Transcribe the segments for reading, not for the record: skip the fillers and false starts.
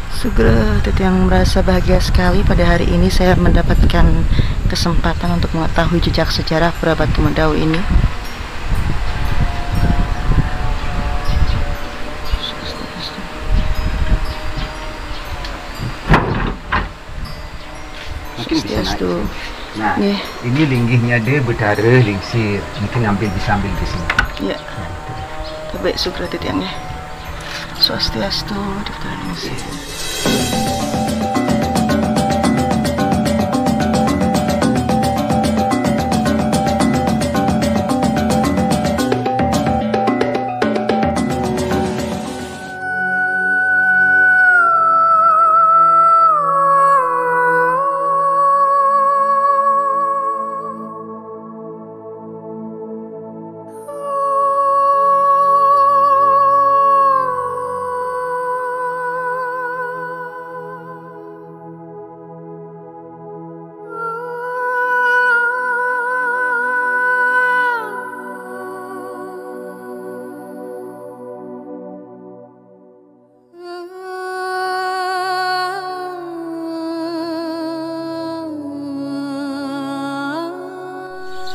Segera yang merasa bahagia sekali pada hari ini saya mendapatkan kesempatan untuk mengetahui jejak sejarah Pura Batu Medau ini. Mungkin bisa naik. Nah, yeah. Ini linggihnya dia berdarah lingsir. Mungkin bisa ambil di sini. Iya. Baik, Sugro Titiangnya. Swastiastu Diptaningsih.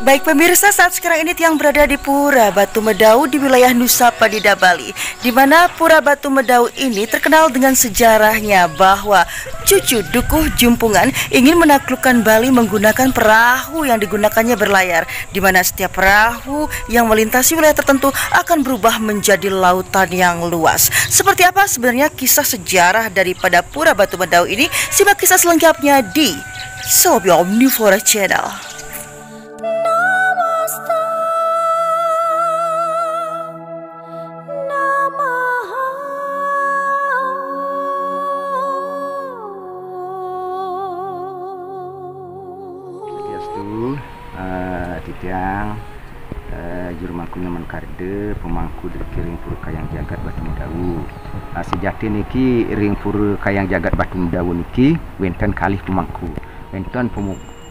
Baik pemirsa, saat sekarang ini Tiang berada di Pura Batu Medau di wilayah Nusa Penida, Bali, di mana Pura Batu Medau ini terkenal dengan sejarahnya bahwa cucu Dukuh Jumpungan ingin menaklukkan Bali menggunakan perahu yang digunakannya berlayar, di mana setiap perahu yang melintasi wilayah tertentu akan berubah menjadi lautan yang luas. Seperti apa sebenarnya kisah sejarah daripada Pura Batu Medau ini? Simak kisah selengkapnya di Sobi Omnivora Channel. Titiang Jurumangku Nyaman Karde pemangku dari ring Pura Kayang Jagat Batu Medau. Sejati niki ring Pura Kayang Jagat Batu Medau niki wenten kalih pemangku. Wenten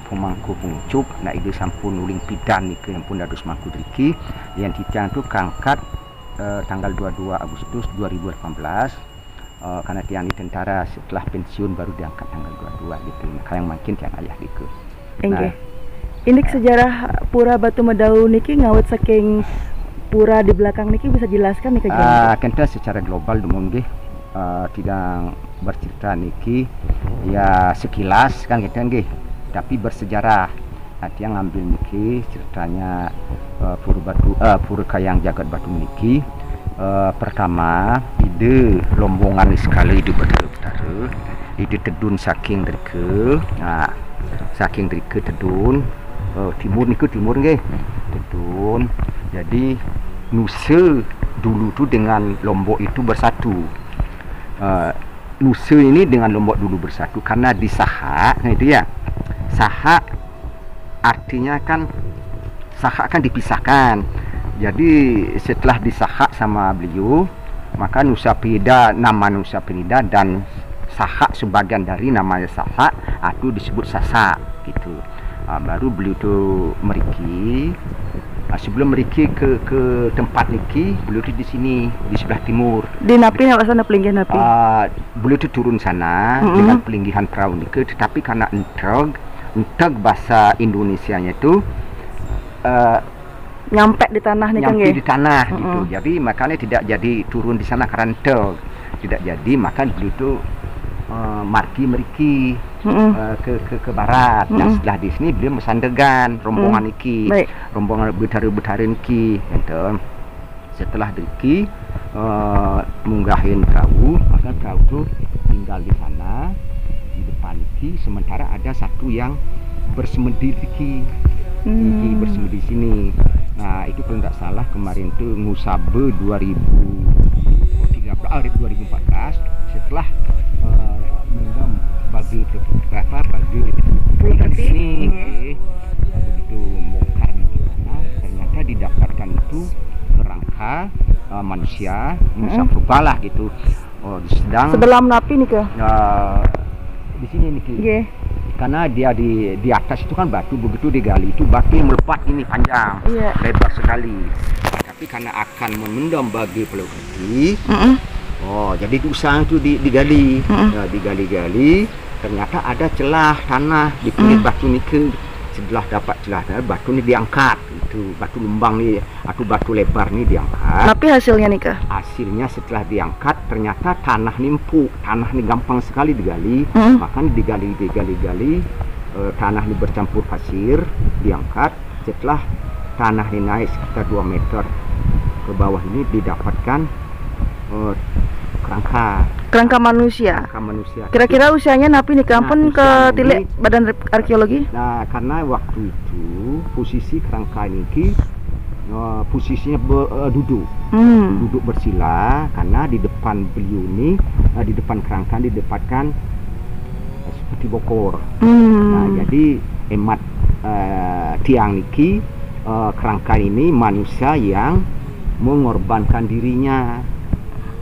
pemangku pengucup nak ide sampun uling pidan niki yang pun dados mangku driki yang Titiang tu kangkat tanggal 22 Agustus 2018. Karena tiang di tentara setelah pensiun baru diangkat tanggal 22 gitu. Kayang makin tiang ayah gitu. Nah, ini sejarah Pura Batu Medau niki ngawet saking pura di belakang niki bisa jelaskan nih kenta secara global dumung nggih tidak bercerita niki ya sekilas kan kita nggih, tapi bersejarah. Nanti yang ngambil niki ceritanya Pura Kayang Jagat Batu niki pertama ide lombongan sekali di Betara, ide tedun saking derke. Nah, saking derke tedun timur niku timur nggih tedun. Jadi Nusa dulu tuh dengan Lombok itu bersatu. Nusa ini dengan Lombok dulu bersatu karena di Saha, nah itu ya. Saha artinya kan Saha kan dipisahkan. Jadi setelah di Saha sama beliau, maka Nusa Penida, nama Nusa Penida dan Saha sebagian dari namanya Saha itu disebut Sasa gitu. Baru beliau tu meriki. Sebelum meriki ke tempat niki, beliau tu di sini di sebelah timur. Di Napi yang sana pelinggihan Napi. Beliau tu turun sana dengan pelinggihan perahu niki, tetapi karena enteg bahasa Indonesianya itu nyampe di tanah nih kan nyampe di tanah gitu. Jadi makanya tidak jadi turun di sana karena enteg. Tidak jadi, maka beliau tu meriki ke barat. Nah, setelah di sini beliau mesandegan rombongan iki, rombongan betara niki. Setelah diki munggahin perahu, maka perahu itu tinggal di sana di depan iki. Sementara ada satu yang bersemedi iki, bersemedi di sini. Nah, itu kalau tidak salah kemarin itu Ngusabe 2014 setelah menggam bagi ini begitu bongkar di sana, ternyata didaftarkan itu kerangka manusia Nusa Purba lah gitu. Sedang sebelah Napi nih ke di sini nih karena dia di atas itu kan batu, begitu digali itu batu melepat ini panjang, lebar sekali. Tapi karena akan memendam bagi pulau kaki, Oh, jadi usaha itu digali, digali-gali, ternyata ada celah tanah di kulit batu nikel. Setelah dapat celah tanah, batu ini diangkat, itu batu lumbang nih atau batu lebar nih diangkat. Tapi hasilnya nih Kak? Hasilnya setelah diangkat ternyata tanah ini empuk, tanah ini gampang sekali digali, makanya digali, tanah ini bercampur pasir, diangkat. Setelah tanah ini naik sekitar 2 meter ke bawah ini didapatkan kerangka manusia. Kira-kira usianya napi nih kampun ke tilik Badan Arkeologi? Nah, karena waktu itu posisi kerangka ini posisinya duduk bersila, karena di depan beliau ini, di depan kerangka didapatkan seperti bokor. Nah, jadi emat tiang niki kerangka ini manusia yang mengorbankan dirinya.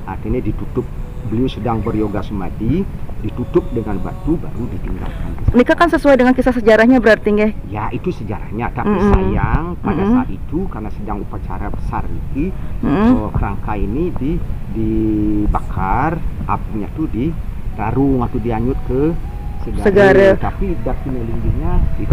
Akhirnya ditutup, beliau sedang beryoga samadhi, ditutup dengan batu baru ditinggalkan. Nikah kan sesuai dengan kisah sejarahnya berarti nggih? Ya, itu sejarahnya, tapi sayang pada saat itu karena sedang upacara besar ini, kerangka ini dibakar, apinya tuh dirarung atau dianyut ke segara. Tapi daki melingginya di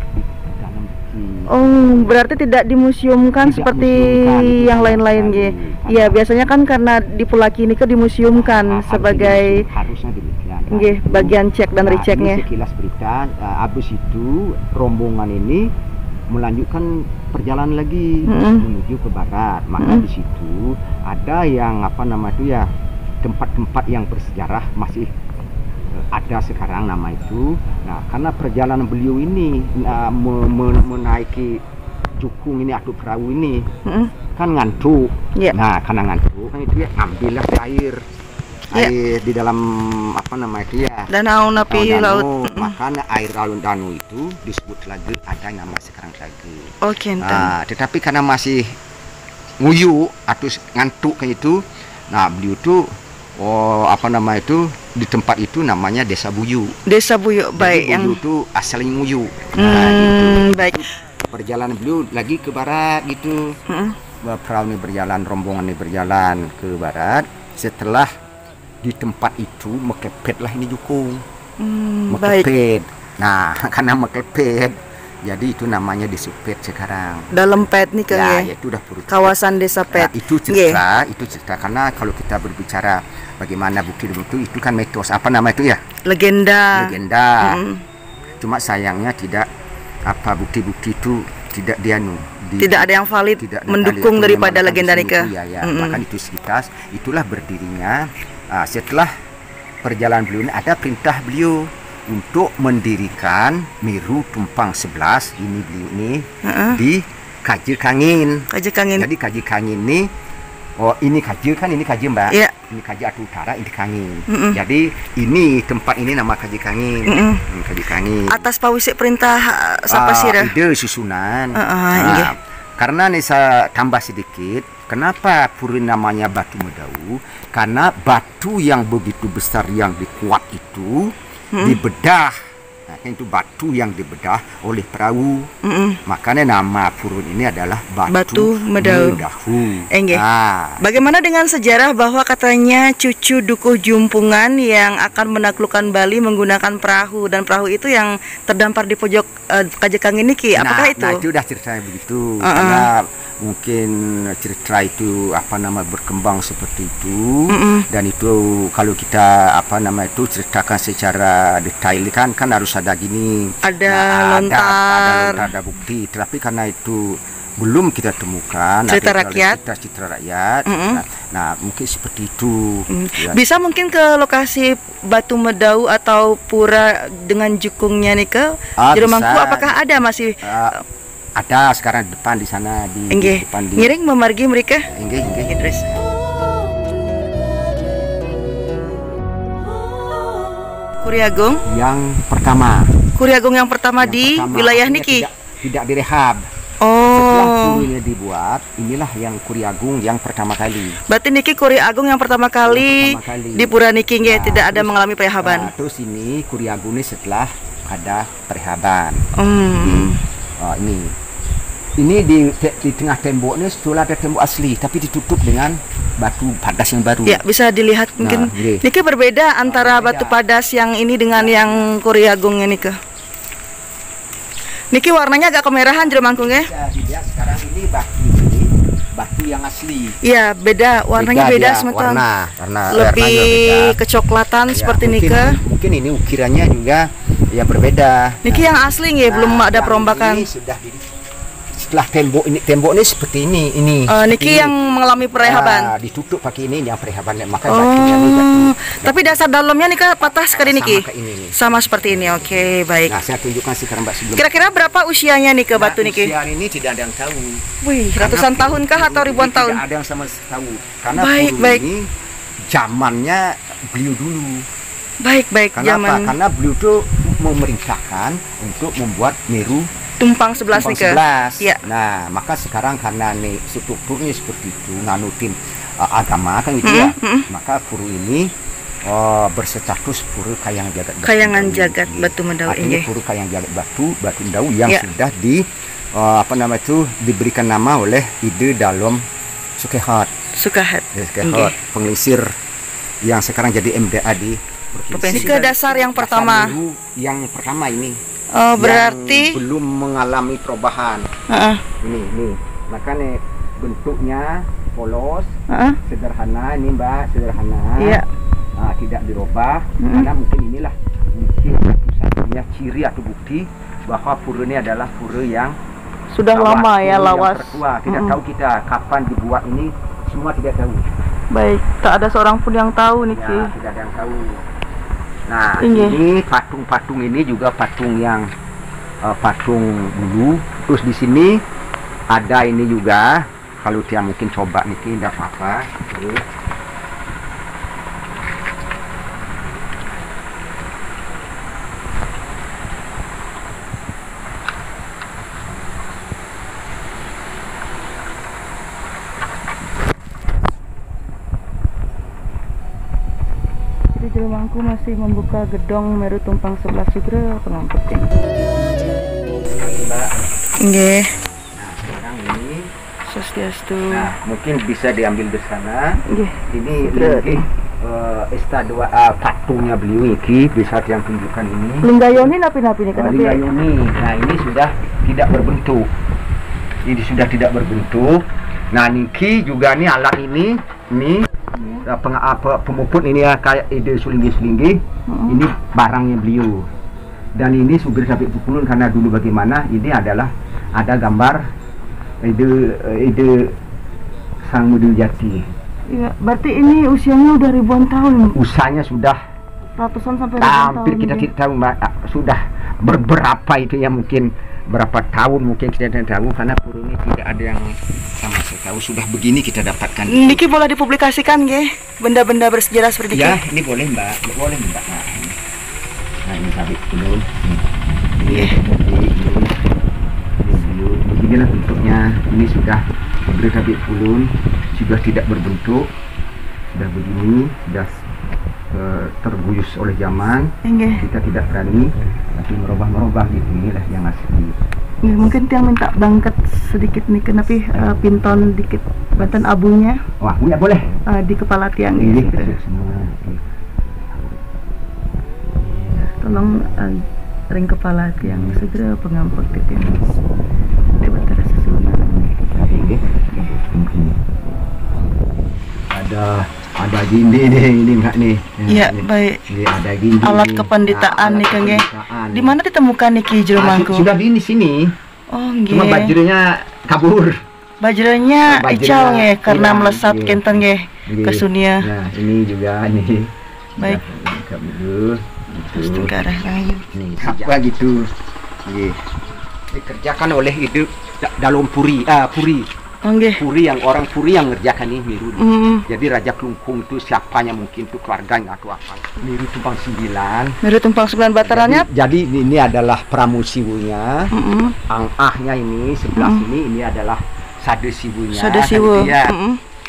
dalam beki. Oh, berarti tidak dimuseumkan seperti yang lain-lain ya. Iya, biasanya kan karena di Pulaki ini kan dimuseumkan sebagai harusnya demikian. Nggih, bagian cek dan rechecknya. Sekilas berita, habis itu rombongan ini melanjutkan perjalanan lagi menuju ke barat. Maka di situ ada yang tempat-tempat yang bersejarah masih ada sekarang nama itu. Nah, karena perjalanan beliau ini menaiki jukung ini atau perahu ini kan ngantuk. Nah, karena ngantuk kan itu ya ambillah air di dalam danau napi laut. Makanya air alun danau itu disebut lagi ada nama sekarang lagi. Oke. Nah, tetapi karena masih nguyu atau ngantuk kayak itu, nah beliau tuh di tempat itu namanya Desa Buyu. Desa Buyu, baik. Jadi Buyu itu asalnya nguyu. Nah, gitu. Baik. Perjalanan beliau lagi ke barat gitu. Perahu ini berjalan, rombongan ini berjalan ke barat. Setelah di tempat itu mekepetlah ini jukung. Mekepet. Nah, karena mekepet, jadi itu namanya Desa Pet sekarang. Dalam Pet nih kan ya? Ya, itu udah kawasan Desa Pet. Nah, itu cerita karena kalau kita berbicara bagaimana bukti itu kan mitos, legenda. Cuma sayangnya tidak bukti-bukti itu tidak tidak ada yang valid mendukung daripada legenda Nika. Maka itu itulah berdirinya setelah perjalanan beliau ini ada perintah beliau untuk mendirikan Miru Tumpang 11 beliau di Kaje Kangin. Jadi Kaje Kangin ini ini Kaje Mbak. Yeah. Ini Kaje Atu Utara, ini Kangin. Jadi ini tempat ini nama Kaje Kangin. Kaje Kangin. Atas pawisik perintah siapa sih? Ide susunan. Karena nih saya tambah sedikit, kenapa puri namanya Batu Medau? Karena batu yang begitu besar yang dikuat itu dibedah. Nah, itu batu yang dibedah oleh perahu. Makanya nama purun ini adalah Batu Medau. Bagaimana dengan sejarah bahwa katanya cucu Dukuh Jumpungan yang akan menaklukkan Bali menggunakan perahu, dan perahu itu yang terdampar di pojok Kaje Kangin ini, apakah itu? Nah, itu udah ceritanya begitu. Karena mungkin cerita itu berkembang seperti itu, dan itu kalau kita ceritakan secara detail kan harus ada gini, ada lontar, ada bukti. Tapi karena itu belum kita temukan cerita rakyat. Nah, mungkin seperti itu. Bisa mungkin ke lokasi Batu Medau atau pura dengan jukungnya nih ke Jeromangku, apakah ada masih? Ada sekarang depan di sana di depan di ngiring memargi mereka. Terus. Kuriagung yang pertama di wilayah niki tidak direhab. Setelah ini dibuat, inilah yang Kuriagung yang pertama kali. Berarti niki Kuriagung yang pertama kali di pura niki tidak ada mengalami perehaban. Terus ini Kuriagung ini setelah ada perehaban. Ini Ini di tengah tembok ini setelah ada tembok asli, tapi ditutup dengan batu padas yang baru. Ya, bisa dilihat mungkin. Niki berbeda antara batu padas yang ini dengan yang Korea Agung ini ke. Niki warnanya agak kemerahan Jelmangkung ya. Dilihat sekarang ini batu yang asli. Iya, beda warnanya beda semeton. Warna lebih kecoklatan ya, seperti Nika. Mungkin ini ukirannya juga ya berbeda. Niki yang asli nggih, belum ada perombakan. Ini sudah setelah tembok ini seperti ini. Niki yang mengalami perehaban. Ditutup pakai ini yang perehaban, maka batunya ini batu. Tapi dasar dalamnya nih patah sekali Niki. Sama seperti ini. Oke, baik. Nah, saya tunjukkan sekarang Mbak sebelum. Kira-kira berapa usianya nih ke batu Niki? Usia ini tidak ada yang tahu. Wih, ratusan tahun kah atau ribuan tahun? Tidak ada yang sama tahu. Karena ini zamannya beliau dulu. Baik, zaman. Karena beliau itu memerintahkan untuk membuat Meru Tumpang 11 nih ke. Ya. Nah, maka sekarang karena nih strukturnya seperti itu, nganutin agama kan gitu ya. Maka pura ini berstatus pura Kayang Jagat Batu. Kayangan Jagat Batu Medau ini. Pura Kayang Jagat Batu Medau yang sudah diberikan nama oleh Ide Dalom Sukehat. Pengelisir yang sekarang jadi MDA di provinsi. Ke dasar yang pertama. Yang pertama ini. Berarti yang belum mengalami perubahan. Ini. Makanya bentuknya polos, sederhana ini Mbak, sederhana. Iya. Tidak dirubah karena mungkin inilah satu-satunya ciri atau bukti bahwa pura ini adalah pura yang sudah lama ya, lawas. Tidak tahu kita kapan dibuat ini, semua tidak tahu. Baik, tak ada seorang pun yang tahu Niki. Ya, tidak ada yang tahu. Nah, ini patung-patung ini juga patung yang patung dulu. Terus di sini ada ini juga. Kalau dia mungkin coba nih, tidak apa-apa. Jelmangku masih membuka gedong Meru Tumpang 11 Sugro pengampeting. Nggih. Nah, sekarang ini Swastiastu. Nah, mungkin bisa diambil di sana. Nggih. Ini patungnya beliau iki bisa yang tunjukkan ini. Linggayoni napi-napi nih kan. Linggayoni. Nah, ini sudah tidak berbentuk. Nah, niki juga nih alat ini pemuput ini ya kayak ide sulinggi ini barangnya beliau, dan ini sudah sampai pulun karena dulu bagaimana ini adalah ada gambar ide Sang Mudil Jati. Iya, berarti ini usianya udah ribuan tahun. Usahanya sudah ratusan sampai ribuan tahun. Hampir kita tidak tahu Mbak, sudah berapa itu ya, mungkin berapa tahun mungkin kita tidak tahu karena pura ini tidak ada yang sama sekali. Sudah begini kita dapatkan. Niki boleh dipublikasikan nggih benda-benda bersejarah seperti ya, ini boleh Mbak, boleh Mbak. Nah, ini sabit dulu. Beginilah bentuknya. Ini sudah bersabit pulun, sudah tidak berbentuk, sudah begini, sudah terguyus oleh zaman. Kita tidak berani tapi merubah gitu. Inilah yang asli. Mungkin tiang minta bangket sedikit nih, kenapa pinton dikit banten abunya. Wah, punya boleh. Di kepala tiang ini. Tolong ring kepala tiang segera pengampuk di tiang. Ada gini nih, ini Mbak nih. Iya, baik. Ini ada gini. Alat kependitaan nih Kang nggih. Di mana ditemukan niki Jelmangku? Sudah di sini. Oh, nggih. Cuma bajranya kabur. Bajranya ical nggih karena melesat kenten nggih ke sunia. Nah, ini juga nih. Baik. Kabur. Terus ke arah lain. Nih, apa gitu. Nggih. Dikerjakan oleh hidup dalam puri. Puri yang ngerjakan ini Meru. Jadi Raja Klungkung itu siapanya, mungkin itu keluarganya atau apa. Meru Tumpang 9. Meru Tumpang 9 batarannya. Jadi ini adalah pramusiwunya. Angahnya ini sebelah sini, ini adalah sadesiwunya. Sadesiwu. Ya.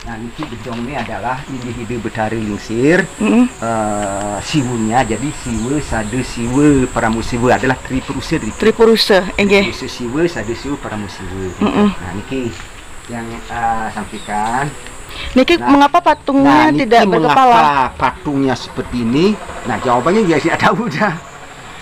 Nah, niki bedong ini adalah individu Betari Lingsir. Siwunya jadi siwe sade siwe paramusiwe adalah tripurusa. Tripurusa, enggih. Tripurusa siwe sade siwe paramusiwe. Nah, niki yang sampaikan. Niki mengapa patungnya tidak berkepala? Mengapa patungnya seperti ini? Nah, jawabannya ya tidak tahu dah.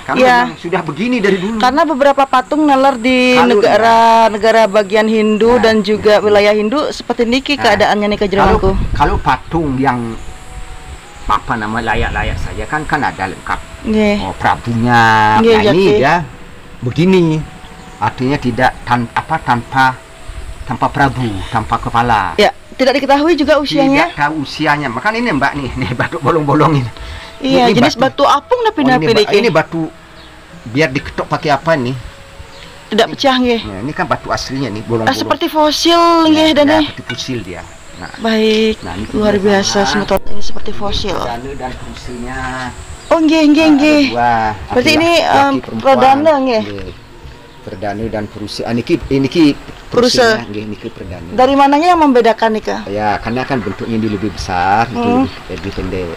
Karena memang sudah begini dari dulu. Karena beberapa patung nalar di negara bagian Hindu dan juga wilayah Hindu seperti niki keadaannya nih Jeramangku. Kalau patung yang apa nama layak-layak saja kan ada lengkap. Oh, prabunya. Nah, ini dia begini. Artinya tidak tanpa prabu, tanpa kepala. Ya, tidak diketahui juga usianya. Tidak tahu usianya. Makanya ini Mbak nih batu bolong-bolong ini. Iya, jenis batu apung napi-napi ini batu biar diketok pakai apa nih? Tidak pecah nggih. Nah, ini kan batu aslinya nih, bolong-bolong. Seperti fosil nggih dan seperti fosil dia. Nah, baik. Luar biasa semetot ini seperti fosil. Perdana dan perusinya. Oh, nggih. Berarti ini perdana nggih. Perdana dan perusi. Niki perusinya nggih, niki perdana. Dari mananya yang membedakan nika? Ya, karena kan bentuknya ini lebih besar, itu lebih pendek.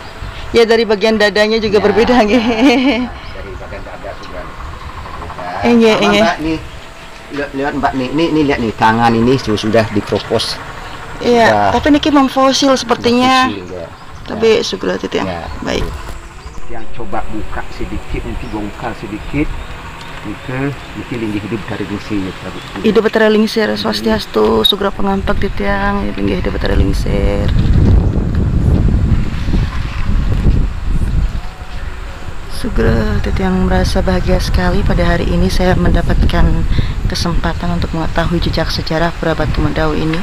Ya, dari bagian dadanya juga berbeda nggih. Dari bagian dada juga. Nggih. Mbak nih, lihat Mbak nih, ini lihat nih tangan ini sudah dikropos. Iya, tapi niki memfosil sepertinya. Tapi segera titik yang baik. Yang coba buka sedikit, nanti bongkar sedikit. Niki linggih hidup dari Lingsir. Hidup Betari Lingsir, swastiastu, sugra pengampak titiang, linggih hidup Betari Lingsir. Sugra yang merasa bahagia sekali pada hari ini saya mendapatkan kesempatan untuk mengetahui jejak sejarah Pura Batu Medau ini.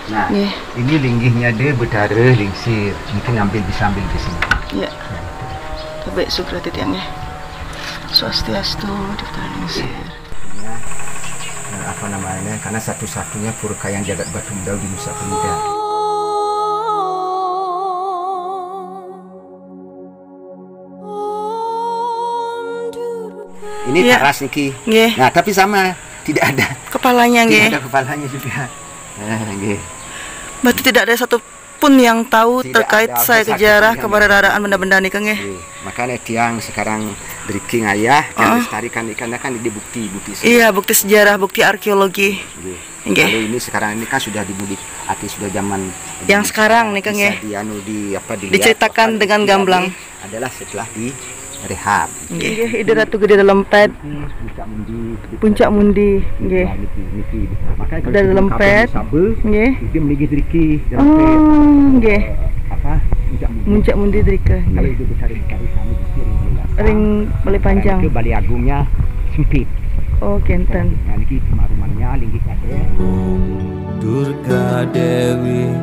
Nah, ini linggihnya dia Betari Lingsir. Mungkin bisa ambil di sini. Ya. Baik, sugra titiangnya. Swastiastu di Betari Lingsir. Apa namanya, karena satu-satunya pura yang jagat Batu Medau di Nusa Penida. Ini teras niki. Nah, tapi sama, tidak ada kepalanya nggih. Tidak ada kepalanya juga. Berarti tidak ada satu pun yang tahu terkait sejarah keberadaan benda-benda nih Kang ya. Makanya tiang sekarang breaking ayah kan lestarikan ikannya kan di bukti. Iya, bukti sejarah, bukti arkeologi. Kalau ini sekarang ini kan sudah dibudik, sudah zaman yang sekarang nih Kang ya. Diceritakan dengan gamblang adalah setelah di rehab. Nggih, ide Ratu Gede Lempet. Puncak Mundi, nggih. Makanya kalau dari Lempet, nggih. Dia meninggi driki, nggih. Apa? Puncak Mundi drike. Kalau itu besar-besar kami di ring Bali Panjang. Ke Bali Agungnya sempit. Oh, kenten. Nah, ini kemarumannya linggih kade. Durga Dewi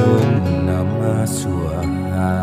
Om Namah Swaha.